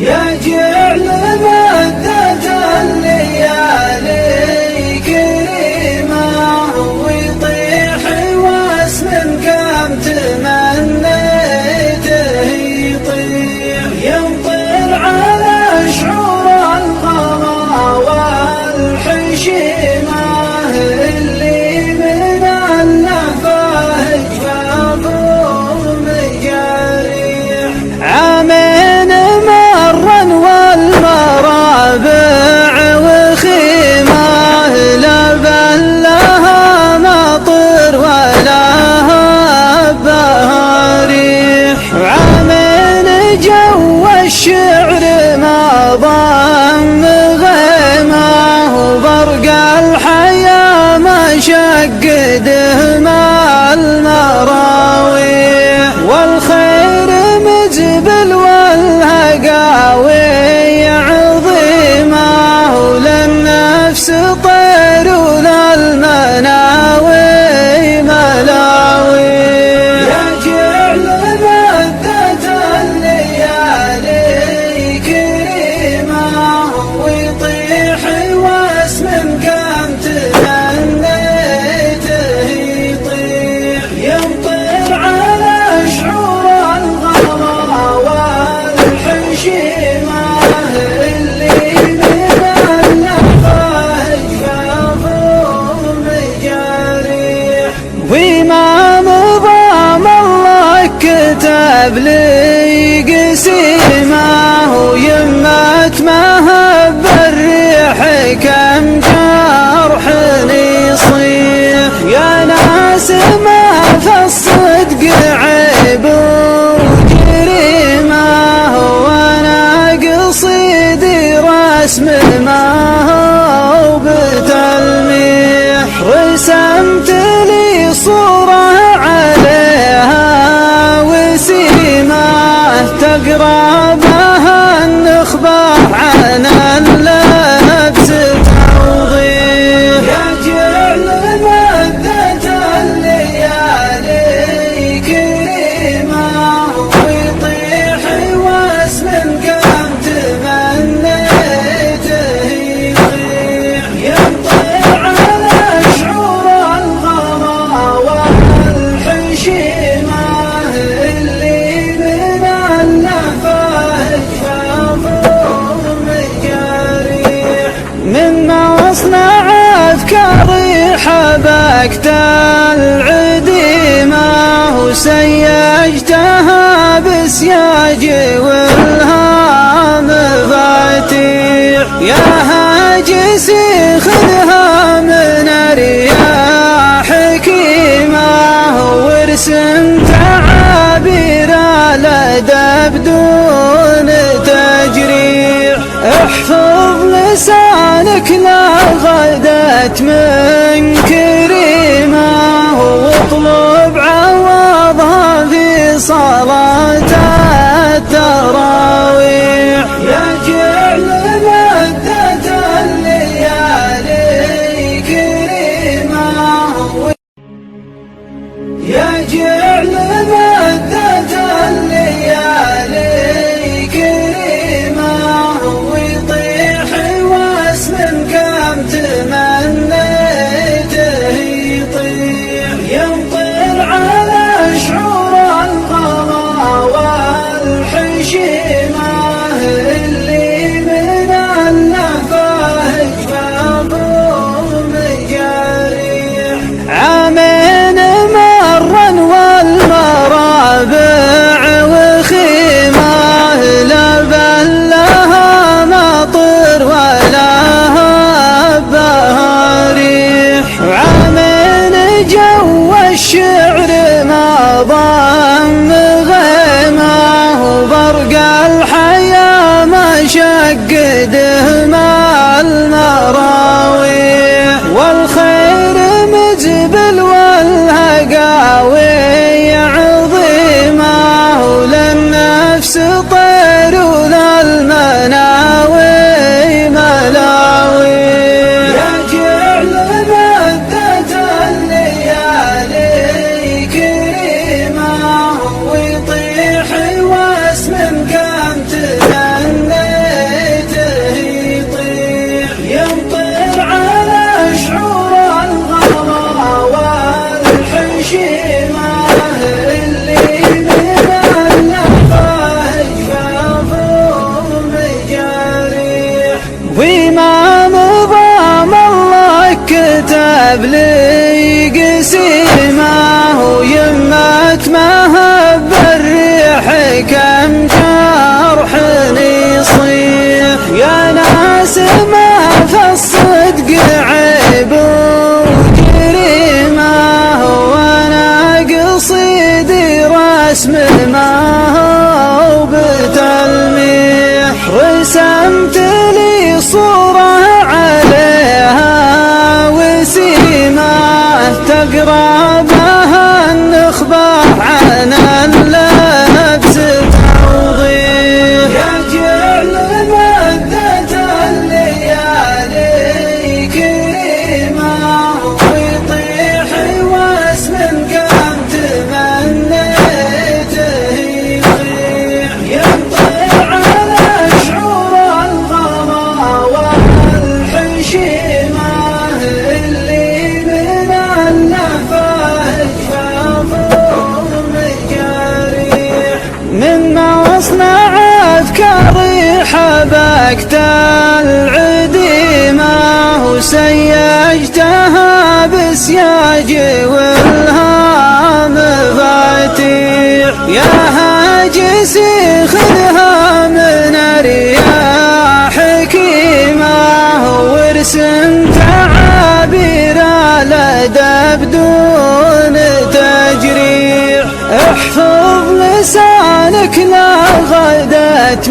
يا جعل مدة الليالي كريمة ويطيح واسم كم تمنيته يطيح يمطر على شعور الغلا والحشيمة اللي من اللفاهج فاضوا مجاريح عامين مرا والمرابع وخيمة لا بل لها مطر ولا بهاريح عامين جو الشعر ما ضم غيمة وبرق الحياة ما شقده مع المراويح والخير مجبل والهقاوي عظيمة وللنفس طير وللمناوي ملاوي يا جعل مدة الليالي كريمة ويطيح واسم كم تمنيته يطيح يمطر على شعور الغلا والحشيمة اللي من اللفاهج فاضوا مجاريح وما نظام الله كتب لي قسيمة ويمت مهب الريح كم جرح يصيح يا ناس ما في الصدق عيب وجريمة وانا قصيدي رسم ما هو بتلميح رسمت لي صورة عليها وسيمة تقربها النخبة عن اللبس توضيح يا جعل مدة الليالي كريمة ويطيح واسم كم تمنيته يطيح يمطر على شعور الغلا والحشيمة اللي من اللفاهج فاضوا مجاريح مما أصنع أفكاري حبكت العديمة وسيجتها بسياج والها مفاتيح يا هاجسي خذها من رياح حكيمة وارسم تعابير الأدب دون تجريح احفظ لسانك لا غدت من كريمة واطلب عوضها في صلاة التراويح يا جعل مدة الليالي كريمة يا جعل مدة الليالي كريمة ويطيح واسم كم تمنيته لي قسيمة ويمت مهب الريح كم جرح يصيح يا ناس ما في الصدق عيب وجريمة وانا قصيدي رسم ما هو بتلميح رسمت لي صورة عليها وسيمة تقرا بها النخبة عن اللبس توضيح يا جعل مدة الليالي كريمة ويطيح واسم كم تمنيته يطيح ينطيع على شعور الغلا والحشيمة اللي من اللفاهج فافور جريح من مصنع أفكاري حبكت العديمة وسيجتها بسياج والها مفاتيح يا هاجسي خذها من رياح حكيمة وارسم تعابير الأدب دون تجريح احفظ لسانك لا غدت